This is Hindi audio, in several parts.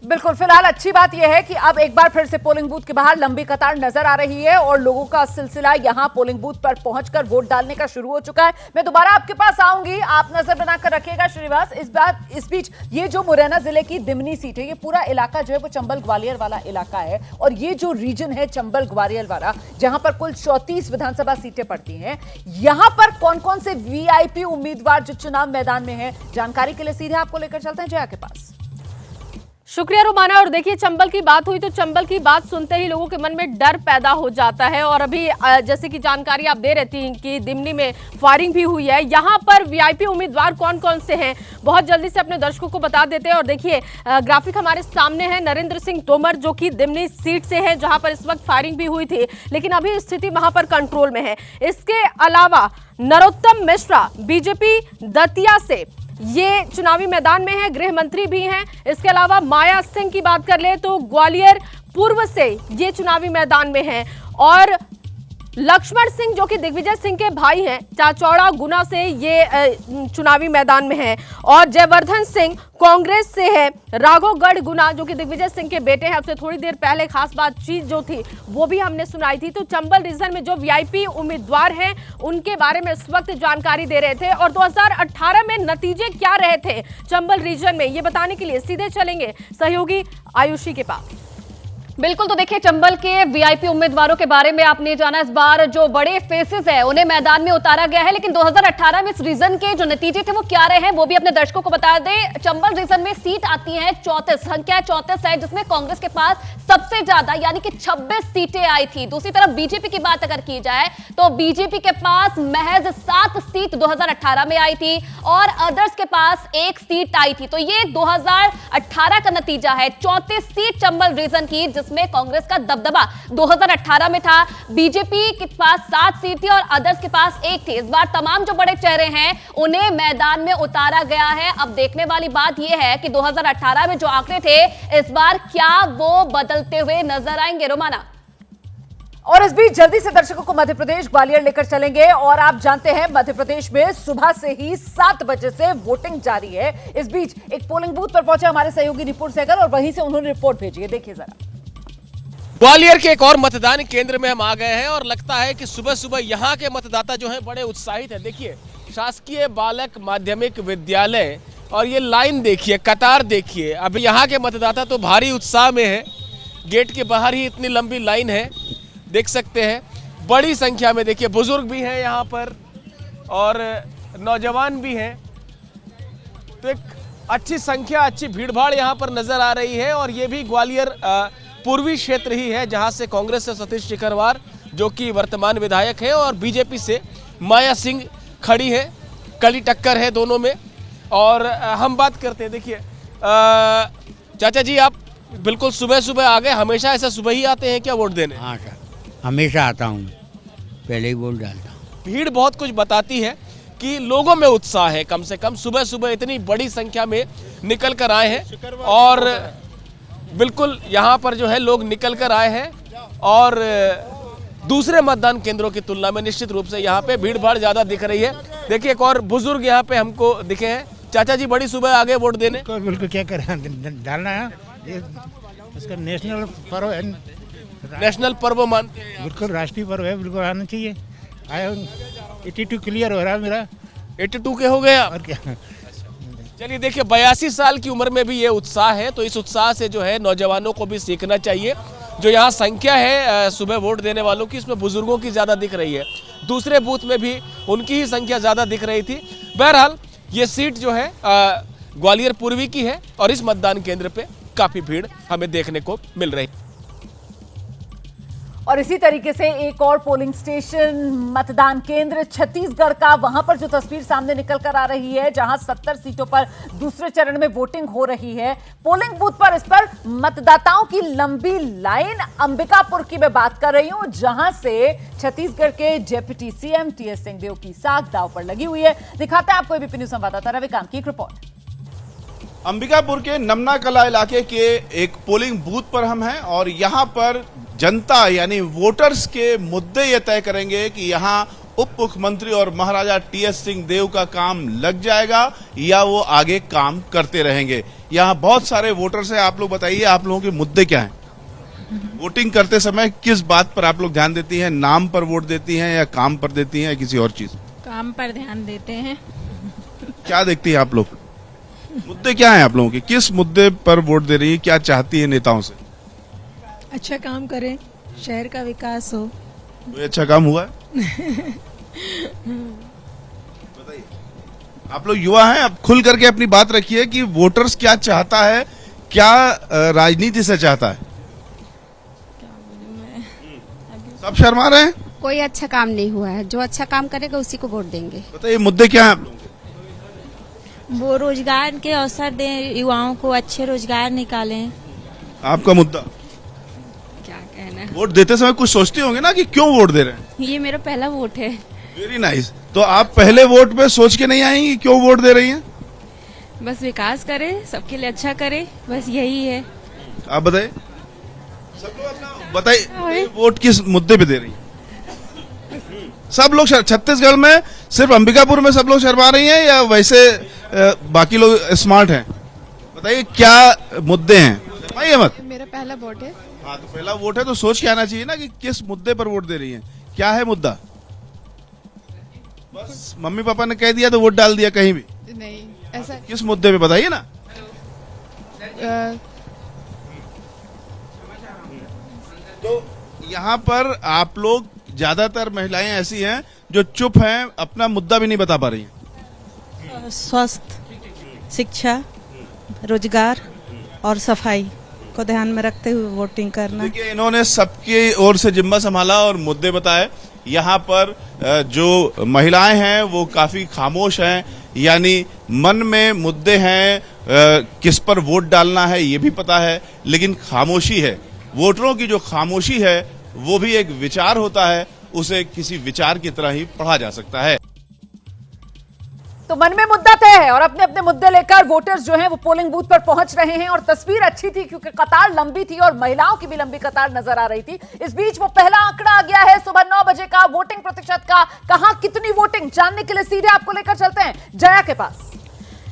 बिल्कुल। फिलहाल अच्छी बात यह है कि अब एक बार फिर से पोलिंग बूथ के बाहर लंबी कतार नजर आ रही है और लोगों का सिलसिला यहां पोलिंग बूथ पर पहुंचकर वोट डालने का शुरू हो चुका है। मैं दोबारा आपके पास आऊंगी, आप नजर बनाकर रखिएगा श्रीनिवास। इस बीच ये जो मुरैना जिले की दिमनी सीट है, ये पूरा इलाका जो है वो चंबल ग्वालियर वाला इलाका है और ये जो रीजन है चंबल ग्वालियर वाला, जहां पर कुल 34 विधानसभा सीटें पड़ती हैं, यहां पर कौन कौन से वीआईपी उम्मीदवार जो चुनाव मैदान में है, जानकारी के लिए सीधे आपको लेकर चलते हैं जया के पास। शुक्रिया रोमाना। और देखिए, चंबल की बात हुई तो चंबल की बात सुनते ही लोगों के मन में डर पैदा हो जाता है। और अभी जैसे कि जानकारी आप दे रही थी कि दिमनी में फायरिंग भी हुई है, यहाँ पर वीआईपी उम्मीदवार कौन कौन से हैं बहुत जल्दी से अपने दर्शकों को बता देते हैं। और देखिए, ग्राफिक हमारे सामने है, नरेंद्र सिंह तोमर जो कि दिमनी सीट से है जहां पर इस वक्त फायरिंग भी हुई थी, लेकिन अभी स्थिति वहां पर कंट्रोल में है। इसके अलावा नरोत्तम मिश्रा बीजेपी दतिया से ये चुनावी मैदान में है, गृह मंत्री भी हैं। इसके अलावा माया सिंह की बात कर ले तो ग्वालियर पूर्व से ये चुनावी मैदान में है। और लक्ष्मण सिंह जो कि दिग्विजय सिंह के भाई हैं, चाचौड़ा गुना से ये चुनावी मैदान में है। और जयवर्धन सिंह कांग्रेस से है, राघवगढ़ गुना जो कि दिग्विजय सिंह के बेटे हैं। अब से थोड़ी देर पहले खास बातचीत जो थी वो भी हमने सुनाई थी। तो चंबल रीजन में जो वीआईपी उम्मीदवार हैं उनके बारे में इस वक्त जानकारी दे रहे थे। और 2018 में नतीजे क्या रहे थे चंबल रीजन में, ये बताने के लिए सीधे चलेंगे सहयोगी आयुषी के पास। बिल्कुल, तो देखिए, चंबल के वीआईपी उम्मीदवारों के बारे में आपने जाना। इस बार जो बड़े फेसेस है उन्हें मैदान में उतारा गया है, लेकिन 2018 में इस रीजन के जो नतीजे थे वो क्या रहे हैं वो भी अपने दर्शकों को बता दें। चंबल रीजन में सीट आती है 34, संख्या 34 है, जिसमें कांग्रेस के पास सबसे ज्यादा यानी कि 26 सीटें आई थी। दूसरी तरफ बीजेपी की बात अगर की जाए तो बीजेपी के पास महज 7 सीट 2018 में आई थी और अदर्स के पास 1 सीट आई थी। तो ये 2018 का नतीजा है, 34 सीट चंबल रीजन की, जिसमें कांग्रेस का दबदबा 2018 में था। बीजेपी के पास 7 सीट थी और अदर्स के पास 1 थी। इस बार तमाम जो बड़े चेहरे हैं उन्हें मैदान में उतारा गया है। अब देखने वाली बात यह है कि 2018 में जो आंकड़े थे इस बार क्या वो बदलते हुए नजर आएंगे। रोमाना, और इस बीच जल्दी से दर्शकों को मध्य प्रदेश ग्वालियर लेकर चलेंगे। और आप जानते हैं मध्य प्रदेश में सुबह से ही 7 बजे से वोटिंग जारी है। इस बीच एक पोलिंग बूथ पर पहुंचे हमारे सहयोगी रिपोर्ट सेकर और वहीं से उन्होंने रिपोर्ट भेजी है, देखिए जरा। ग्वालियर के एक और मतदान केंद्र में हम आ गए हैं और लगता है कि सुबह सुबह यहाँ के मतदाता जो हैं बड़े उत्साहित हैं। देखिए, शासकीय बालक माध्यमिक विद्यालय और ये लाइन देखिए, कतार देखिए। अब यहाँ के मतदाता तो भारी उत्साह में है। गेट के बाहर ही इतनी लंबी लाइन है, देख सकते हैं। बड़ी संख्या में देखिए बुजुर्ग भी हैं यहाँ पर और नौजवान भी हैं। तो एक अच्छी संख्या, अच्छी भीड़भाड़ यहाँ पर नजर आ रही है। और ये भी ग्वालियर पूर्वी क्षेत्र ही है जहाँ से कांग्रेस से सतीश शिखरवार जो कि वर्तमान विधायक है और बीजेपी से माया सिंह खड़ी है। कड़ी टक्कर है दोनों में। और हम बात करते हैं, देखिए चाचा जी, आप बिल्कुल सुबह सुबह आ गए। हमेशा ऐसा सुबह ही आते हैं क्या वोट देने? हाँ सर, हमेशा आता हूँ, पहले ही वोट डालता हूँ। भीड़ बहुत कुछ बताती है कि लोगों में उत्साह है। कम से कम सुबह सुबह इतनी बड़ी संख्या में निकल कर आए हैं और बिल्कुल यहाँ पर जो है लोग निकल कर आए हैं। और दूसरे मतदान केंद्रों की तुलना में निश्चित रूप से यहाँ पे भीड़ भाड़ ज्यादा दिख रही है। देखिए, एक और बुजुर्ग यहाँ पे हमको दिखे हैं। चाचा जी, बड़ी सुबह आ गए वोट देने? बिल्कुल, क्या करें, डालना है। ये इसका नेशनल पर्व है, नेशनल पर्व मानते हैं? बिल्कुल राष्ट्रीय पर्व है, बिल्कुल आना चाहिए। आया 82 क्लियर हो रहा है मेरा। 82 के हो गए आप? और क्या। चलिए, देखिए 82 साल की उम्र में भी ये उत्साह है, तो इस उत्साह से जो है नौजवानों को भी सीखना चाहिए। जो यहाँ संख्या है सुबह वोट देने वालों की, इसमें बुजुर्गों की ज़्यादा दिख रही है। दूसरे बूथ में भी उनकी ही संख्या ज़्यादा दिख रही थी। बहरहाल ये सीट जो है ग्वालियर पूर्वी की है और इस मतदान केंद्र पे काफ़ी भीड़ हमें देखने को मिल रही है। और इसी तरीके से एक और पोलिंग स्टेशन, मतदान केंद्र छत्तीसगढ़ का, वहां पर जो तस्वीर सामने निकल कर आ रही है, जहां 70 सीटों पर दूसरे चरण में वोटिंग हो रही है। पोलिंग बूथ पर इस पर मतदाताओं की लंबी लाइन। अंबिकापुर की मैं बात कर रही हूं, जहां से छत्तीसगढ़ के डिप्टी सीएम टीएस सिंहदेव की साख दांव पर लगी हुई है। दिखाते हैं आपको एबीपी न्यूज संवाददाता रविकांत की एक रिपोर्ट। अंबिकापुर के नमना कला इलाके के एक पोलिंग बूथ पर हम हैं और यहाँ पर जनता यानी वोटर्स के मुद्दे ये तय करेंगे कि यहाँ उप मुख्यमंत्री और महाराजा टीएस सिंहदेव का काम लग जाएगा या वो आगे काम करते रहेंगे। यहाँ बहुत सारे वोटर्स हैं, आप लोग बताइए आप लोगों के मुद्दे क्या हैं? वोटिंग करते समय किस बात पर आप लोग ध्यान देती हैं? नाम पर वोट देती हैं या काम पर देती हैं या किसी और चीज? काम पर ध्यान देते हैं। क्या देखती हैं आप लोग? मुद्दे क्या हैं आप लोगों के? किस मुद्दे पर वोट दे रही है? क्या चाहती है नेताओं से? अच्छा काम करें, शहर का विकास हो। कोई अच्छा काम हुआ है? बताइए। आप लोग युवा हैं, अब खुल करके अपनी बात रखिए कि वोटर्स क्या चाहता है, क्या राजनीति से चाहता है। सब शर्मा रहे हैं। कोई अच्छा काम नहीं हुआ है, जो अच्छा काम करेगा उसी को वोट देंगे। बताइए मुद्दे क्या हैं आप लोगों के? वो रोजगार के अवसर दें, युवाओं को अच्छे रोजगार निकालें। आपका मुद्दा? क्या कहना है, वोट देते समय कुछ सोचते होंगे ना कि क्यों वोट दे रहे हैं? ये मेरा पहला वोट है। Very nice. तो आप पहले वोट पे सोच के नहीं आई कि क्यों वोट दे रही हैं? बस विकास करें, सबके लिए अच्छा करें, बस यही है। आप बताइए। सब लोग अपना बताइए वोट किस मुद्दे पे दे रही हैं? सब लोग छत्तीसगढ़ में सिर्फ अंबिकापुर में सब लोग शर्मा रही हैं या वैसे बाकी लोग स्मार्ट हैं? बताइए क्या मुद्दे हैं? शर्माइए मत। मेरा पहला वोट है। हाँ तो पहला वोट है तो सोच के आना चाहिए ना कि किस मुद्दे पर वोट दे रही हैं। क्या है मुद्दा? बस मम्मी पापा ने कह दिया तो वोट डाल दिया कहीं भी? नहीं ऐसा किस मुद्दे पे बताइए ना। तो यहाँ पर आप लोग ज्यादातर महिलाएं ऐसी हैं जो चुप हैं, अपना मुद्दा भी नहीं बता पा रही हैं। स्वास्थ्य, शिक्षा, रोजगार और सफाई को ध्यान में रखते हुए वोटिंग करना। देखिए इन्होंने सबकी ओर से जिम्मा संभाला और मुद्दे बताए। यहाँ पर जो महिलाएं हैं वो काफी खामोश हैं, यानी मन में मुद्दे हैं, किस पर वोट डालना है ये भी पता है, लेकिन खामोशी है। वोटरों की जो खामोशी है वो भी एक विचार होता है, उसे किसी विचार की तरह ही पढ़ा जा सकता है। तो मन में मुद्दा तय है और अपने अपने मुद्दे लेकर वोटर्स जो हैं वो पोलिंग बूथ पर पहुंच रहे हैं और तस्वीर अच्छी थी क्योंकि कतार लंबी थी और महिलाओं की भी लंबी कतार नजर आ रही थी। इस बीच वो पहला आंकड़ा आ गया है सुबह 9 बजे का वोटिंग प्रतिशत का। कहां कितनी वोटिंग जानने के लिए सीधे आपको लेकर चलते हैं जया के पास।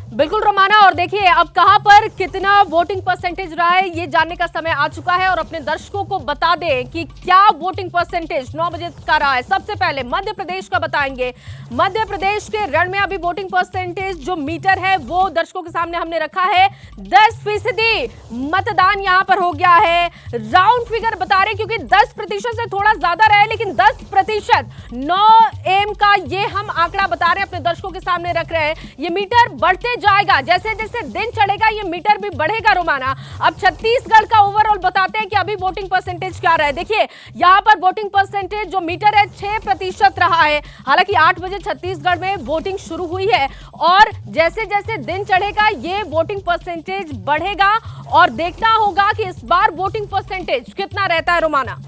बिल्कुल रोमाना, और देखिए अब कहां पर कितना वोटिंग परसेंटेज रहा है ये जानने का समय आ चुका है और अपने दर्शकों को बता दें कि क्या वोटिंग परसेंटेज 9 बजे का रहा है। सबसे पहले मध्य प्रदेश का बताएंगे। मध्य प्रदेश के रण में अभी वोटिंग परसेंटेज जो मीटर है वो दर्शकों के सामने हमने रखा है। 10% मतदान यहां पर हो गया है। राउंड फिगर बता रहे क्योंकि 10% से थोड़ा ज्यादा रहे, लेकिन 10% 9 एम का ये हम आंकड़ा बता रहे हैं, अपने दर्शकों के सामने रख रहे हैं। ये मीटर बढ़ते जाएगा, जैसे जैसे दिन चढ़ेगा ये मीटर भी बढ़ेगा रोमाना। अब छत्तीसगढ़ का ओवरऑल बताते हैं कि अभी वोटिंग परसेंटेज क्या रहा है। देखिए यहां पर वोटिंग परसेंटेज जो मीटर है 6% रहा है। हालांकि 8 बजे छत्तीसगढ़ में वोटिंग शुरू हुई है और जैसे जैसे दिन चढ़ेगा ये वोटिंग परसेंटेज बढ़ेगा और देखना होगा कि इस बार वोटिंग परसेंटेज कितना रहता है रोमाना।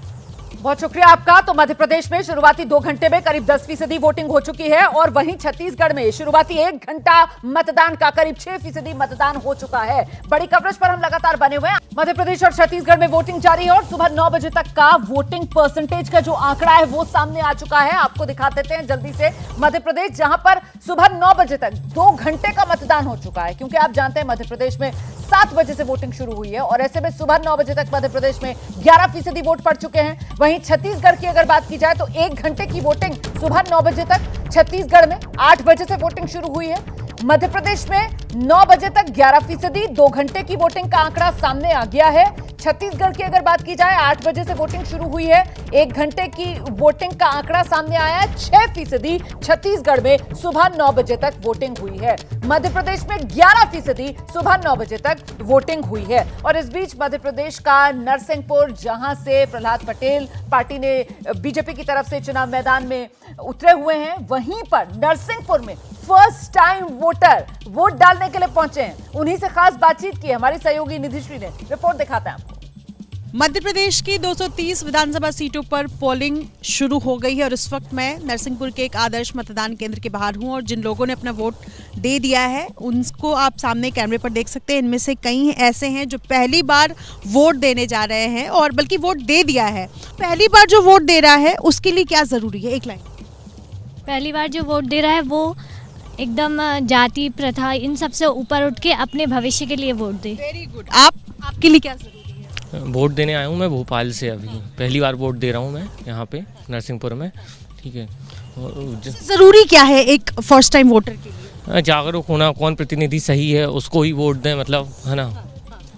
बहुत शुक्रिया आपका। तो मध्य प्रदेश में शुरुआती 2 घंटे में करीब 10% वोटिंग हो चुकी है और वहीं छत्तीसगढ़ में शुरुआती 1 घंटा मतदान का करीब 6% मतदान हो चुका है। बड़ी कवरेज पर हम लगातार बने हुए हैं। मध्य प्रदेश और छत्तीसगढ़ में वोटिंग जारी है और सुबह 9 बजे तक का वोटिंग परसेंटेज का जो आंकड़ा है वो सामने आ चुका है। आपको दिखा देते हैं जल्दी से मध्य प्रदेश, जहां पर सुबह 9 बजे तक 2 घंटे का मतदान हो चुका है, क्योंकि आप जानते हैं मध्य प्रदेश में 7 बजे से वोटिंग शुरू हुई है और ऐसे में सुबह 9 बजे तक मध्य प्रदेश में 11% वोट पड़ चुके हैं। वहीं छत्तीसगढ़ की अगर बात की जाए तो 1 घंटे की वोटिंग सुबह 9 बजे तक, छत्तीसगढ़ में 8 बजे से वोटिंग शुरू हुई है। मध्य प्रदेश में 9 बजे तक 11%, 2 घंटे की वोटिंग का आंकड़ा सामने आ गया है। छत्तीसगढ़ की अगर बात की जाए 8 बजे से वोटिंग शुरू हुई है, 1 घंटे की वोटिंग का आंकड़ा सामने आया है। 6% छत्तीसगढ़ में सुबह 9 बजे तक वोटिंग हुई है। मध्य प्रदेश में 11% सुबह 9 बजे तक वोटिंग हुई है। और इस बीच मध्य प्रदेश का नरसिंहपुर, जहां से प्रहलाद पटेल पार्टी ने बीजेपी की तरफ से चुनाव मैदान में उतरे हुए हैं, वहीं पर नरसिंहपुर में फर्स्ट टाइम वोटर वोट डालने के लिए पहुंचे हैं। उन्हीं से खास बातचीत की हमारी सहयोगी निधिश्री ने। रिपोर्ट दिखाते हैं आपको। मध्य प्रदेश की 230 विधानसभा सीटों पर पोलिंग शुरू हो गई है और इस वक्त मैं नरसिंहपुर के एक आदर्श मतदान केंद्र के बाहर हूं और जिन लोगों ने अपना वोट दे दिया है उनको आप सामने कैमरे पर देख सकते हैं। इनमें से कई ऐसे हैं जो पहली बार वोट देने जा रहे हैं और बल्कि वोट दे दिया है। पहली बार जो वोट दे रहा है उसके लिए क्या जरूरी है? एक लाइन। पहली बार जो वोट दे रहा है वो एकदम जाति प्रथा इन सब से ऊपर उठ के अपने भविष्य के लिए वोट दे। Very good. आपके लिए क्या जरूरी है? वोट देने आया हूँ मैं भोपाल से, अभी पहली बार वोट दे रहा हूँ मैं यहाँ पे नरसिंहपुर में। ठीक है, जरूरी क्या है एक फर्स्ट टाइम वोटर के लिए? जागरूक होना, कौन प्रतिनिधि सही है उसको ही वोट दें, मतलब है ना,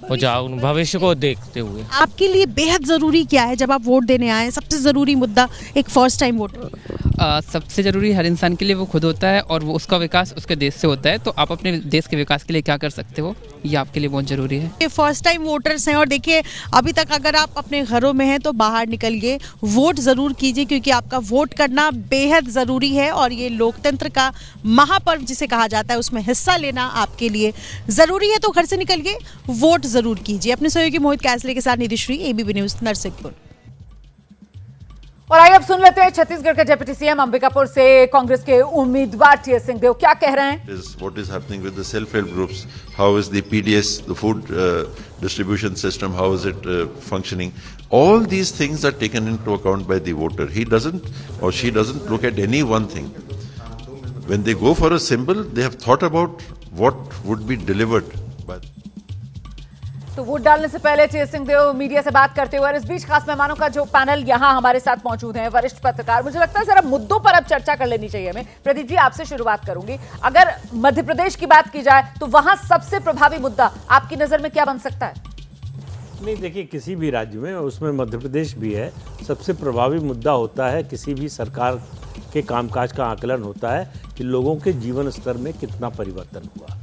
और जागरूक भविष्य को देखते हुए। आपके लिए बेहद जरूरी क्या है जब आप वोट देने आए? सबसे जरूरी मुद्दा एक फर्स्ट टाइम वोटर। सबसे ज़रूरी हर इंसान के लिए वो खुद होता है और वो उसका विकास उसके देश से होता है। तो आप अपने देश के विकास के लिए क्या कर सकते हो, ये आपके लिए बहुत ज़रूरी है। ये फर्स्ट टाइम वोटर्स हैं और देखिए अभी तक अगर आप अपने घरों में हैं तो बाहर निकलिए, वोट ज़रूर कीजिए क्योंकि आपका वोट करना बेहद ज़रूरी है और ये लोकतंत्र का महापर्व जिसे कहा जाता है उसमें हिस्सा लेना आपके लिए ज़रूरी है। तो घर से निकलिए, वोट ज़रूर कीजिए। अपने सहयोगी मोहित कैसले के साथ निधिश्री, एबीपी न्यूज़, नरसिंहपुर। और आइए अब सुन लेते हैं छत्तीसगढ़ के डिप्टी सीएम अंबिकापुर से कांग्रेस के उम्मीदवार टीएस सिंहदेव क्या कह रहे हैं। What is happening with the self-help groups? How is the PDS, the food distribution system? How is it functioning? All these things are taken into account by the voter. He doesn't or she doesn't look at any one thing. When they go for a symbol, they have thought about what would be delivered. तो वोट डालने से पहले टीएस सिंहदेव मीडिया से बात करते हुए, और इस बीच खास मेहमानों का जो पैनल यहां हमारे साथ मौजूद हैं, वरिष्ठ पत्रकार, मुझे लगता है जरा मुद्दों पर अब चर्चा कर लेनी चाहिए हमें। प्रदीप जी, आपसे शुरुआत करूंगी। अगर मध्य प्रदेश की बात की जाए तो वहां सबसे प्रभावी मुद्दा आपकी नजर में क्या बन सकता है? नहीं, देखिए किसी भी राज्य में, उसमें मध्य प्रदेश भी है, सबसे प्रभावी मुद्दा होता है किसी भी सरकार के कामकाज का आकलन होता है कि लोगों के जीवन स्तर में कितना परिवर्तन हुआ।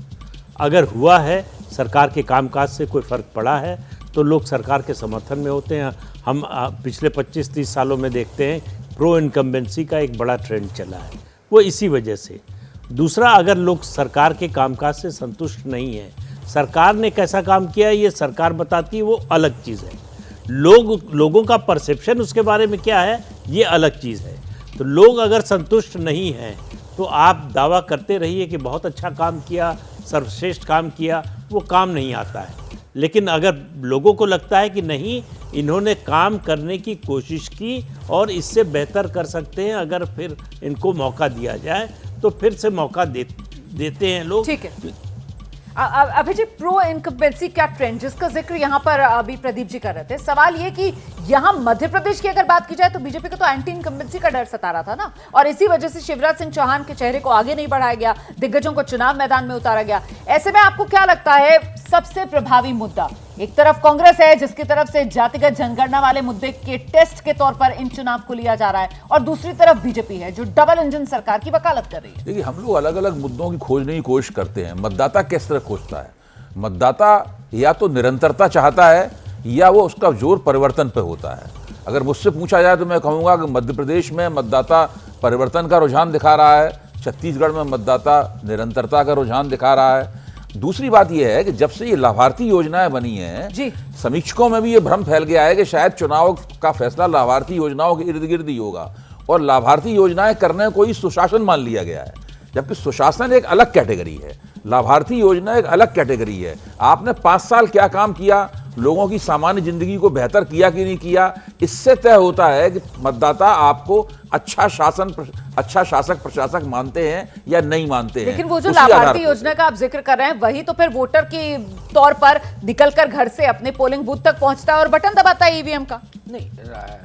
अगर हुआ है, सरकार के कामकाज से कोई फ़र्क पड़ा है तो लोग सरकार के समर्थन में होते हैं। हम पिछले 25-30 सालों में देखते हैं प्रो इनकम्बेंसी का एक बड़ा ट्रेंड चला है, वो इसी वजह से। दूसरा, अगर लोग सरकार के कामकाज से संतुष्ट नहीं हैं, सरकार ने कैसा काम किया है ये सरकार बताती है, वो अलग चीज़ है। लोगों का परसेप्शन उसके बारे में क्या है ये अलग चीज़ है। तो लोग अगर संतुष्ट नहीं हैं तो आप दावा करते रहिए कि बहुत अच्छा काम किया, सर्वश्रेष्ठ काम किया, वो काम नहीं आता है। लेकिन अगर लोगों को लगता है कि नहीं, इन्होंने काम करने की कोशिश की और इससे बेहतर कर सकते हैं, अगर फिर इनको मौका दिया जाए तो फिर से मौका देते हैं लोग। ठीक है, अभिजीत, प्रो इनकम्बेंसी क्या ट्रेंड जिसका जिक्र यहाँ पर अभी प्रदीप जी कर रहे थे, सवाल ये कि यहाँ मध्य प्रदेश की अगर बात की जाए तो बीजेपी को तो एंटी इनकम्बेंसी का डर सता रहा था ना, और इसी वजह से शिवराज सिंह चौहान के चेहरे को आगे नहीं बढ़ाया गया, दिग्गजों को चुनाव मैदान में उतारा गया। ऐसे में आपको क्या लगता है सबसे प्रभावी मुद्दा? एक तरफ कांग्रेस है जिसकी तरफ से जातिगत जनगणना वाले मुद्दे के टेस्ट के तौर पर इन चुनाव को लिया जा रहा है, और दूसरी तरफ बीजेपी है जो डबल इंजन सरकार की वकालत कर रही है। देखिए, हम लोग अलग अलग मुद्दों की खोजने की कोशिश करते हैं। मतदाता किस तरह खोजता है? मतदाता या तो निरंतरता चाहता है या वो उसका जोर परिवर्तन पर होता है। अगर मुझसे पूछा जाए तो मैं कहूँगा कि मध्य प्रदेश में मतदाता परिवर्तन का रुझान दिखा रहा है, छत्तीसगढ़ में मतदाता निरंतरता का रुझान दिखा रहा है। दूसरी बात यह है कि जब से ये लाभार्थी योजनाएं बनी हैं, समीक्षकों में भी ये भ्रम फैल गया है कि शायद चुनाव का फैसला लाभार्थी योजनाओं के इर्द गिर्द ही होगा, और लाभार्थी योजनाएं करने को ही सुशासन मान लिया गया है, जबकि सुशासन एक अलग कैटेगरी है, लाभार्थी योजना एक अलग कैटेगरी है। आपने 5 साल क्या काम किया, लोगों की सामान्य जिंदगी को बेहतर किया कि नहीं किया, इससे तय होता है कि मतदाता आपको अच्छा शासक प्रशासक मानते हैं या नहीं मानते हैं। लेकिन वो जो लाभार्थी योजना का आप जिक्र कर रहे हैं, वही तो फिर वोटर के तौर पर निकलकर घर से अपने पोलिंग बूथ तक पहुंचता है और बटन दबाता है ईवीएम का। नहीं,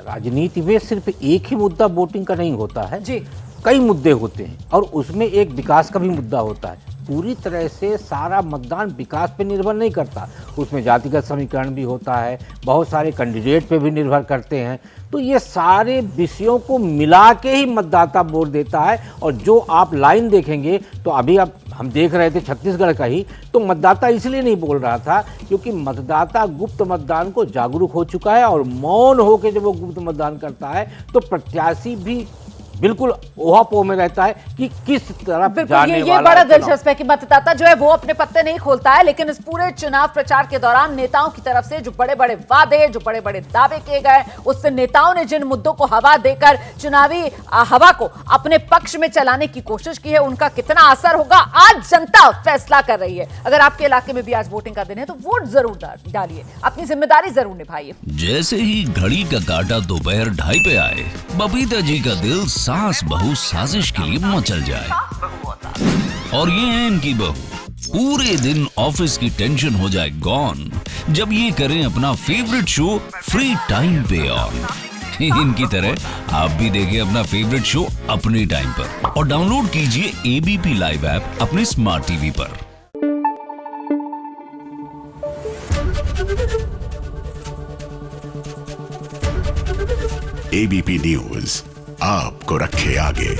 राजनीति में सिर्फ एक ही मुद्दा वोटिंग का नहीं होता है जी, कई मुद्दे होते हैं, और उसमें एक विकास का भी मुद्दा होता है। पूरी तरह से सारा मतदान विकास पे निर्भर नहीं करता, उसमें जातिगत समीकरण भी होता है, बहुत सारे कैंडिडेट पे भी निर्भर करते हैं। तो ये सारे विषयों को मिला के ही मतदाता वोट देता है। और जो आप लाइन देखेंगे तो अभी आप हम देख रहे थे छत्तीसगढ़ का ही, तो मतदाता इसलिए नहीं बोल रहा था क्योंकि मतदाता गुप्त मतदान को जागरूक हो चुका है, और मौन होकर जब वो गुप्त मतदान करता है तो प्रत्याशी भी बिल्कुल ओहापोह में रहता है कि किस तरफ जाने ये बड़ा दिलचस्प है कि मतदाता जो है वो अपने पत्ते नहीं खोलता है, लेकिन इस पूरे चुनाव प्रचार के दौरान नेताओं की तरफ से जो बड़े बड़े वादे, जो बड़े बड़े दावे किए गए, उससे नेताओं ने जिन मुद्दों को हवा देकर चुनावी हवा को अपने पक्ष में चलाने की कोशिश की है, उनका कितना असर होगा आज जनता फैसला कर रही है। अगर आपके इलाके में भी आज वोटिंग का दिन है तो वोट जरूर डालिए, अपनी जिम्मेदारी जरूर निभाइए। जैसे ही घड़ी का काटा दोपहर 2:30 पे आए, बबीता जी का दिल सास बहू साजिश के लिए मचल जाए। और ये है इनकी बहू, पूरे दिन ऑफिस की टेंशन हो जाए गॉन जब ये करें अपना फेवरेट शो फ्री टाइम पे ऑन। इनकी तरह आप भी देखिए अपना फेवरेट शो अपने टाइम पर और डाउनलोड कीजिए एबीपी लाइव ऐप अपने स्मार्ट टीवी पर। एबीपी न्यूज आपको रखे आगे।